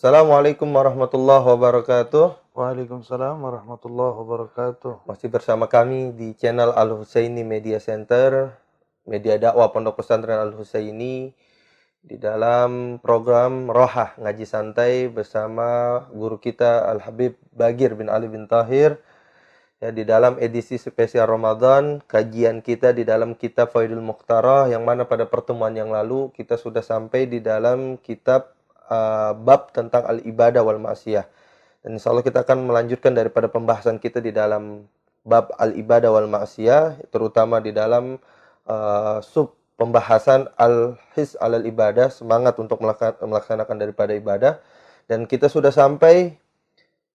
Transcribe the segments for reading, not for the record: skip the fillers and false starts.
Assalamualaikum warahmatullahi wabarakatuh. Waalaikumsalam warahmatullahi wabarakatuh. Masih bersama kami di channel Al-Husaini Media Center, media dakwah Pondok Pesantren Al-Husaini, di dalam program Rohah Ngaji Santai bersama guru kita Al-Habib Bagir bin Ali bin Tahir. Ya, di dalam edisi spesial Ramadan, kajian kita di dalam kitab Faidul Mukhtarah, yang mana pada pertemuan yang lalu kita sudah sampai di dalam kitab bab tentang al-ibadah wal ma'siyah. Dan insya Allah kita akan melanjutkan daripada pembahasan kita di dalam bab al-ibadah wal ma'siyah, terutama di dalam sub pembahasan al-his alal ibadah, semangat untuk melaksanakan daripada ibadah. Dan kita sudah sampai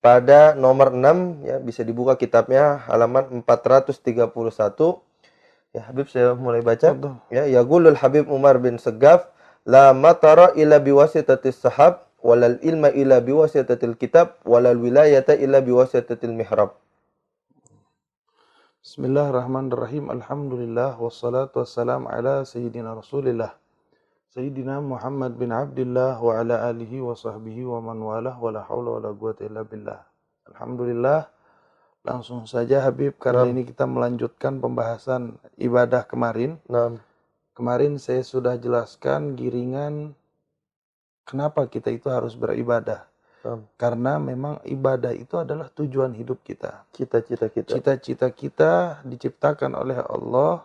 pada nomor 6, ya, bisa dibuka kitabnya halaman 431. Ya, Habib, saya mulai baca. Ya, yaqulul Habib Umar bin Segaf, la matara illa biwasitatis sahab, walal ilma illa biwasitatil kitab, walal wilayata illa biwasitatil mihrab. Bismillahirrahmanirrahim. Alhamdulillah wassalatu wassalam ala sayyidina Rasulillah. Sayyidina Muhammad bin Abdullah wa ala alihi wa sahbihi wa man walah wa la hawla wa la quwwata illa billah. Alhamdulillah. Langsung saja Habib, karena ini kita melanjutkan pembahasan ibadah kemarin. Kemarin saya sudah jelaskan giringan kenapa kita itu harus beribadah. Karena memang ibadah itu adalah tujuan hidup kita. Cita-cita kita diciptakan oleh Allah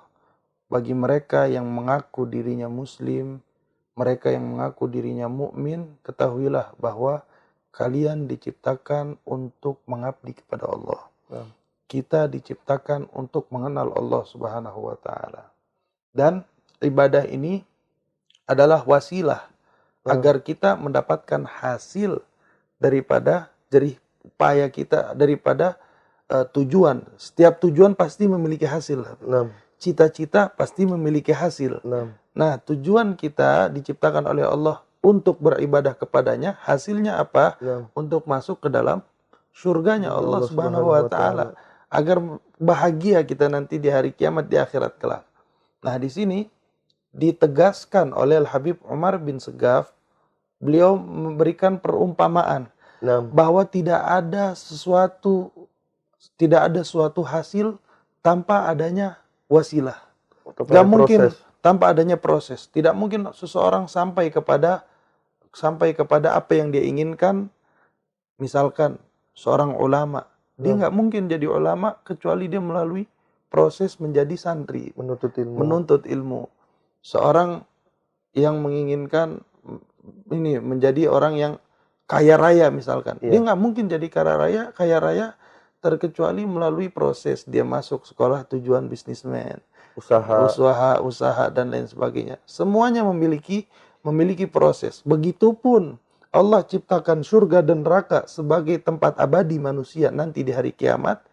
bagi mereka yang mengaku dirinya muslim, mereka yang mengaku dirinya mukmin. Ketahuilah bahwa kalian diciptakan untuk mengabdi kepada Allah. Kita diciptakan untuk mengenal Allah Subhanahu wa taala. Dan ibadah ini adalah wasilah agar kita mendapatkan hasil daripada jerih upaya kita, daripada tujuan. Setiap tujuan pasti memiliki hasil. Cita-cita pasti memiliki hasil. Nah, tujuan kita diciptakan oleh Allah untuk beribadah kepadanya. Hasilnya apa? Untuk masuk ke dalam surganya Allah Subhanahu wa taala, agar bahagia kita nanti di hari kiamat, di akhirat kelak. Nah, di sini ditegaskan oleh Al-Habib Umar bin Segaf. Beliau memberikan perumpamaan bahwa tidak ada suatu hasil tanpa adanya wasilah. Gak mungkin tanpa adanya proses. Tidak mungkin seseorang sampai kepada apa yang dia inginkan. Misalkan seorang ulama, dia nggak mungkin jadi ulama kecuali dia melalui proses menjadi santri, menuntut ilmu. Seorang yang menginginkan ini menjadi orang yang kaya raya misalkan, dia nggak mungkin jadi kaya raya terkecuali melalui proses dia masuk sekolah tujuan bisnismen, usaha dan lain sebagainya. Semuanya memiliki proses. Begitupun Allah ciptakan surga dan neraka sebagai tempat abadi manusia nanti di hari kiamat.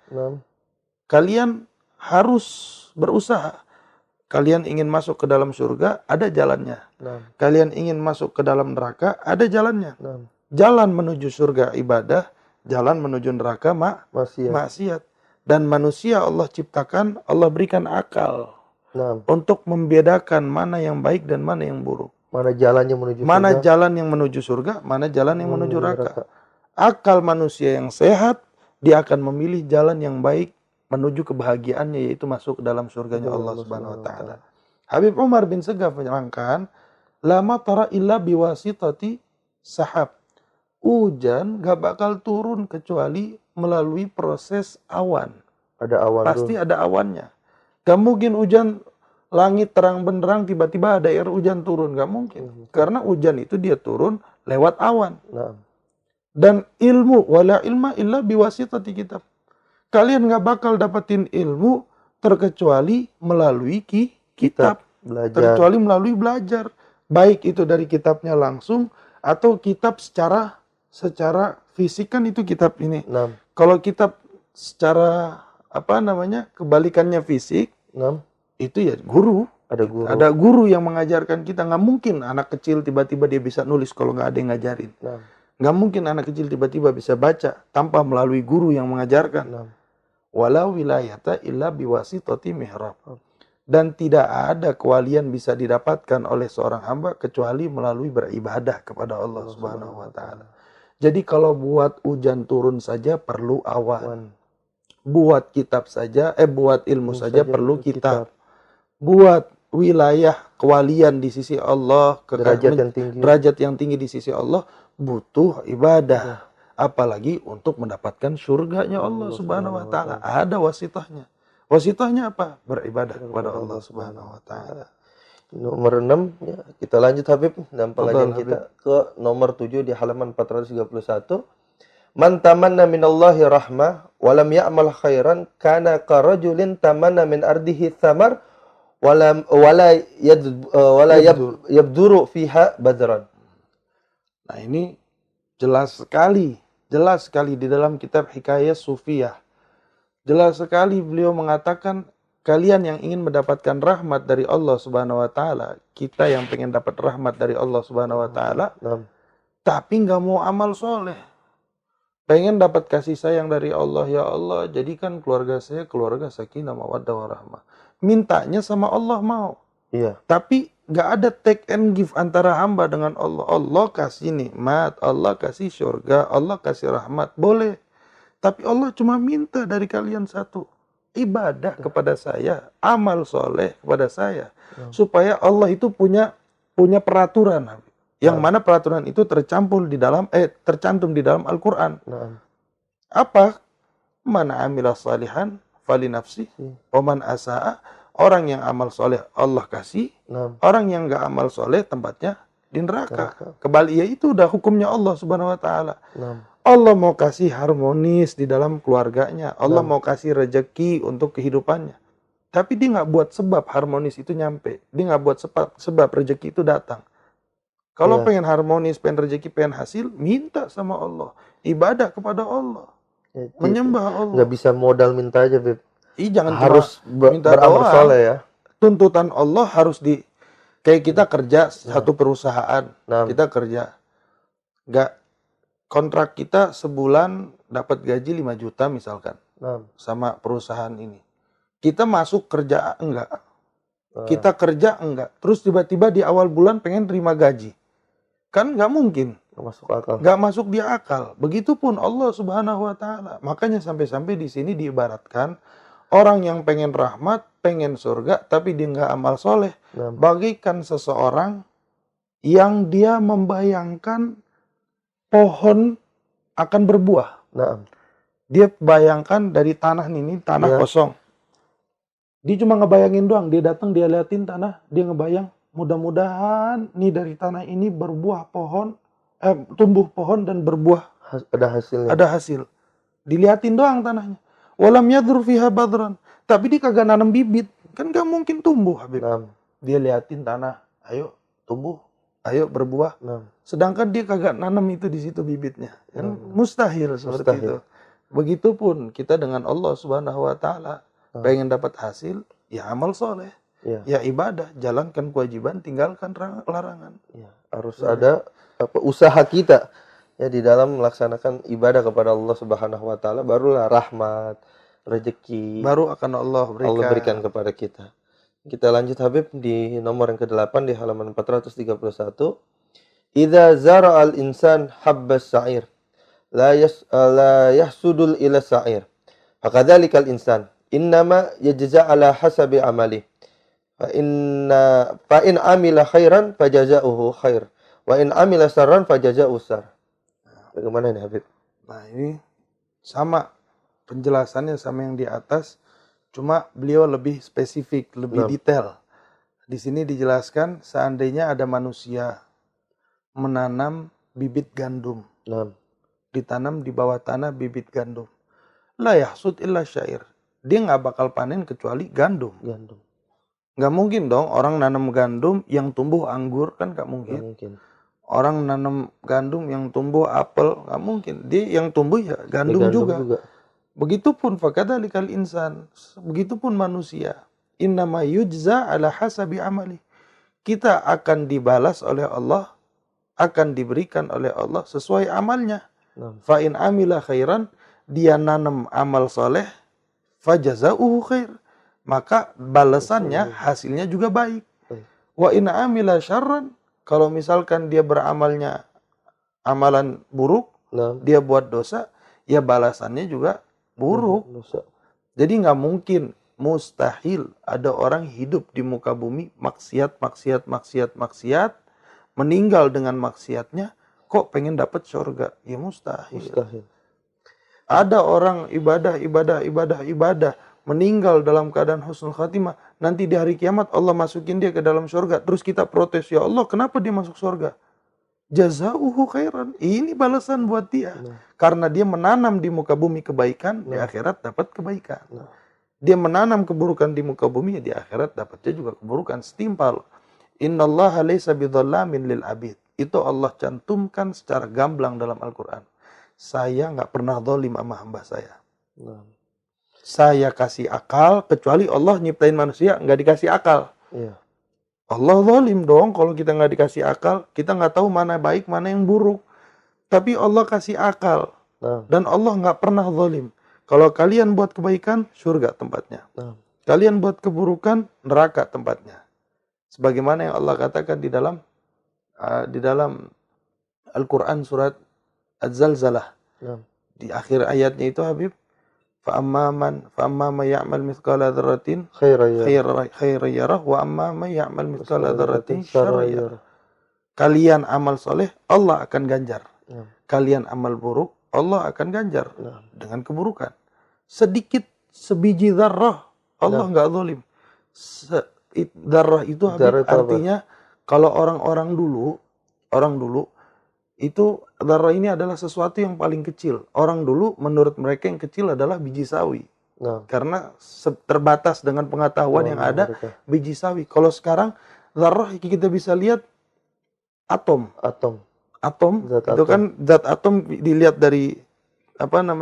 Kalian harus berusaha. Kalian ingin masuk ke dalam surga, ada jalannya. Kalian ingin masuk ke dalam neraka, ada jalannya. Jalan menuju surga ibadah, jalan menuju neraka maksiat. Dan manusia Allah ciptakan, Allah berikan akal untuk membedakan mana yang baik dan mana yang buruk. Mana jalan yang menuju surga, mana jalan yang menuju neraka. Akal manusia yang sehat, dia akan memilih jalan yang baik menuju kebahagiaannya, yaitu masuk ke dalam surganya Allah Subhanahu wa taala. Habib Umar bin Segaf menerangkan, la matara illa biwasitati sahab. Hujan gak bakal turun kecuali melalui proses awan. Ada awan. Pasti ada awannya. Gak mungkin hujan langit terang benderang tiba-tiba ada air hujan turun, gak mungkin. Karena hujan itu dia turun lewat awan. Dan ilmu, wala ilma illa biwasitati kitab. Kalian gak bakal dapetin ilmu terkecuali melalui kitab. Terkecuali melalui belajar. Baik itu dari kitabnya langsung atau kitab secara fisik, kan itu kitab ini. Kalau kitab secara kebalikannya fisik, itu ya guru. Ada guru yang mengajarkan kita. Nggak mungkin anak kecil tiba-tiba dia bisa nulis kalau nggak ada yang ngajarin. Nggak mungkin anak kecil tiba-tiba bisa baca tanpa melalui guru yang mengajarkan. Walau wilayata illa biwasitati mihrab. Dan tidak ada kewalian bisa didapatkan oleh seorang hamba kecuali melalui beribadah kepada Allah Subhanahu wa taala. Jadi kalau buat hujan turun saja perlu awan. Buat kitab saja, buat ilmu saja perlu kitab. Buat wilayah kewalian di sisi Allah, derajat yang tinggi di sisi Allah, butuh ibadah. Apalagi untuk mendapatkan surganya Allah Subhanahu wa taala. Ada wasitahnya. Wasitahnya apa? Beribadah kepada Allah Subhanahu wa taala. Nomor 6, ya, kita lanjut Habib dalam pengajian kita ke nomor 7 di halaman 431. Man tamanna minallahi rahmah walam ya'mal khairan kana karajulin tamanna min ardihi thamar wala yabduru fiha badran. Nah, ini jelas sekali di dalam kitab Hikayat Sufiyah. Jelas sekali beliau mengatakan, kalian yang ingin mendapatkan rahmat dari Allah Subhanahu wa taala, kita yang pengen dapat rahmat dari Allah Subhanahu wa taala, tapi nggak mau amal soleh. Pengen dapat kasih sayang dari Allah, ya Allah, jadikan keluarga saya keluarga sakinah mawaddah warahmah. Mintanya sama Allah mau. Iya. Tapi nggak ada take and give antara hamba dengan Allah. Allah kasih nikmat, Allah kasih surga, Allah kasih rahmat, boleh. Tapi Allah cuma minta dari kalian satu, ibadah kepada saya, amal soleh kepada saya, supaya Allah itu punya peraturan. Yang mana peraturan itu tercantum di dalam Al-Quran. Apa? Man amila salihan fali nafsi, waman asa'a. Orang yang amal soleh Allah kasih, orang yang nggak amal soleh tempatnya di neraka. Kebalik, ya itu udah hukumnya Allah Subhanahu wa taala. Allah mau kasih harmonis di dalam keluarganya, Allah mau kasih rejeki untuk kehidupannya. Tapi dia nggak buat sebab harmonis itu nyampe, dia nggak buat sebab rejeki itu datang. Kalau pengen harmonis, pengen rezeki, pengen hasil, minta sama Allah. Ibadah kepada Allah. Menyembah Allah. Nggak bisa modal minta aja, Beb. Jangan harus minta beramal soleh ya. Tuntutan Allah harus kayak kita kerja satu perusahaan. Kita kerja. Kontrak kita sebulan dapat gaji 5 juta misalkan. Sama perusahaan ini. Kita masuk kerja enggak. Kita kerja enggak. Terus tiba-tiba di awal bulan pengen terima gaji. Kan nggak mungkin. Nggak masuk di akal. Begitupun Allah Subhanahu wa taala. Makanya sampai-sampai di sini diibaratkan orang yang pengen rahmat, pengen surga, tapi dia nggak amal soleh. Bagikan seseorang yang dia membayangkan pohon akan berbuah. Dia bayangkan dari tanah ini, tanah kosong. Dia cuma ngebayangin doang. Dia datang, dia liatin tanah, dia ngebayang. Mudah-mudahan nih dari tanah ini berbuah pohon, tumbuh pohon dan berbuah. Ada hasilnya. Ada hasil. Diliatin doang tanahnya. Walam yadur fiha badran. Tapi dia kagak nanam bibit. Kan gak mungkin tumbuh, Habib. Dia liatin tanah. Ayo tumbuh. Ayo berbuah. Sedangkan dia kagak nanam itu di situ bibitnya. Kan mustahil seperti itu. Begitupun kita dengan Allah Subhanahu wa taala. Pengen dapat hasil, ya amal soleh. Ya ibadah, jalankan kewajiban, tinggalkan larangan. Harus ada usaha kita ya di dalam melaksanakan ibadah kepada Allah Subhanahu wa taala, barulah rahmat, rezeki baru akan Allah berikan kepada kita. Kita lanjut Habib di nomor yang ke-8 di halaman 431. Idza zara'al insan habbas sa'ir la yahsudul ila sa'ir. Fakadzalikal insan innama yajza ala hasabi amali. Fa in amila khairan fajaza'uhu khair wa in amila sarran fajaza'uhu sar. Bagaimana ini Habib? Nah, ini sama penjelasannya sama yang di atas, cuma beliau lebih spesifik, lebih detail. Di sini dijelaskan seandainya ada manusia menanam bibit gandum. Ditanam di bawah tanah bibit gandum. La yahsud illa syair. Dia nggak bakal panen kecuali gandum. Nggak mungkin dong orang nanam gandum yang tumbuh anggur, kan nggak mungkin. Orang nanam gandum yang tumbuh apel, nggak mungkin. Dia yang tumbuh ya gandum juga. Begitupun fakadzalikal insan, begitupun manusia. Innama yujza ala hasabi amali. Kita akan dibalas oleh Allah, akan diberikan oleh Allah sesuai amalnya. Fa in amila khairan, dia nanam amal soleh, fajaza'uhu khair. Maka balasannya, hasilnya juga baik. Wa in amila syarran, kalau misalkan dia beramalnya amalan buruk, Nah, dia buat dosa, ya balasannya juga buruk. dosa. Jadi nggak mungkin, mustahil ada orang hidup di muka bumi maksiat, meninggal dengan maksiatnya, kok pengen dapat surga? Ya mustahil. Mustahil. Ada orang ibadah, meninggal dalam keadaan husnul khatimah, nanti di hari kiamat Allah masukin dia ke dalam surga, terus kita protes, ya Allah kenapa dia masuk surga? Jazauhu khairan, ini balasan buat dia. Karena dia menanam di muka bumi kebaikan, di akhirat dapat kebaikan. Dia menanam keburukan di muka bumi, di akhirat dapatnya juga keburukan, setimpal. Innallaha laysa bidzallamin lil abid. Itu Allah cantumkan secara gamblang dalam Al-Quran. Saya nggak pernah zalim sama hamba saya. Saya kasih akal, kecuali Allah nyiptain manusia nggak dikasih akal. Iya. Allah zalim dong kalau kita nggak dikasih akal. Kita nggak tahu mana baik, mana yang buruk. Tapi Allah kasih akal. Dan Allah nggak pernah zalim. Kalau kalian buat kebaikan, surga tempatnya. Kalian buat keburukan, neraka tempatnya. Sebagaimana yang Allah katakan di dalam Al-Quran surat Az-Zalzalah. Di akhir ayatnya itu Habib, فَأَمَّا مَنْ يَعْمَلْ مِثْقَالَ ذَرَّةٍ خَيْرًا يَرَهُ وَأَمَّا مَنْ يَعْمَلْ مِثْقَالَ ذَرَّةٍ شَرًّا يَرَهُ. Kalian amal soleh, Allah akan ganjar. Kalian amal buruk, Allah akan ganjar dengan keburukan. Sedikit sebiji zarrah, Allah nggak zalim. Zarrah itu Habib, artinya kalau orang dulu itu zarrah ini adalah sesuatu yang paling kecil. Orang dulu menurut mereka yang kecil adalah biji sawi. Karena terbatas dengan pengetahuan yang ada biji sawi. Kalau sekarang zarrah kita bisa lihat atom itu kan zat atom dilihat dari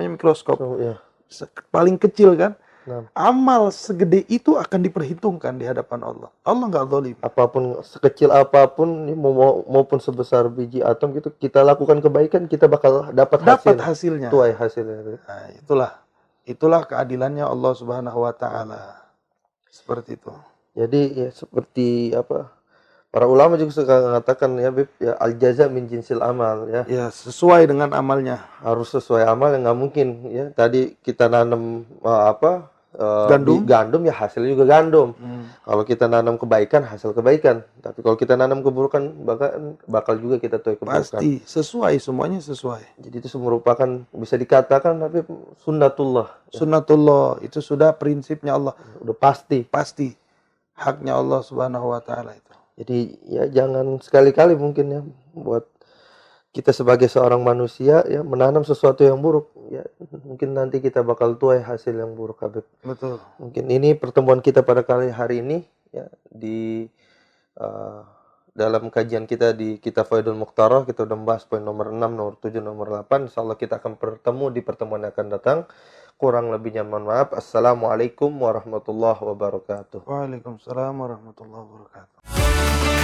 mikroskop. Paling kecil kan. Amal segede itu akan diperhitungkan di hadapan Allah. Allah nggak zalim. Apapun, sekecil apapun, maupun sebesar biji atom gitu, kita lakukan kebaikan, kita bakal dapat hasilnya. Tuai hasilnya. Nah, itulah keadilannya Allah Subhanahu Wa Taala. Seperti itu. Jadi ya seperti para ulama juga suka mengatakan ya, Bib, ya al-jaza min jinsil amal ya. Ya, sesuai dengan amalnya. Harus sesuai amal, yang nggak mungkin ya. Tadi kita nanam gandum ya hasilnya juga gandum. Kalau kita nanam kebaikan, hasil kebaikan. Tapi kalau kita nanam keburukan, bakal juga kita tuai keburukan. Pasti sesuai, semuanya sesuai. Jadi itu merupakan, bisa dikatakan tapi sunnatullah. Sunnatullah itu sudah prinsipnya Allah. Udah pasti. Haknya Allah Subhanahu Wa Taala itu. Jadi ya jangan sekali-kali mungkin ya buat kita sebagai seorang manusia ya menanam sesuatu yang buruk, ya mungkin nanti kita bakal tuai hasil yang buruk, Habib. Betul. Mungkin ini pertemuan kita pada hari ini ya di dalam kajian kita di Kitab Faidul Mukhtarah. Kita udah membahas poin nomor 6, nomor 7, nomor 8. Insyaallah kita akan bertemu di pertemuan yang akan datang. Kurang lebihnya mohon maaf. Assalamualaikum warahmatullahi wabarakatuh. Waalaikumsalam warahmatullahi wabarakatuh.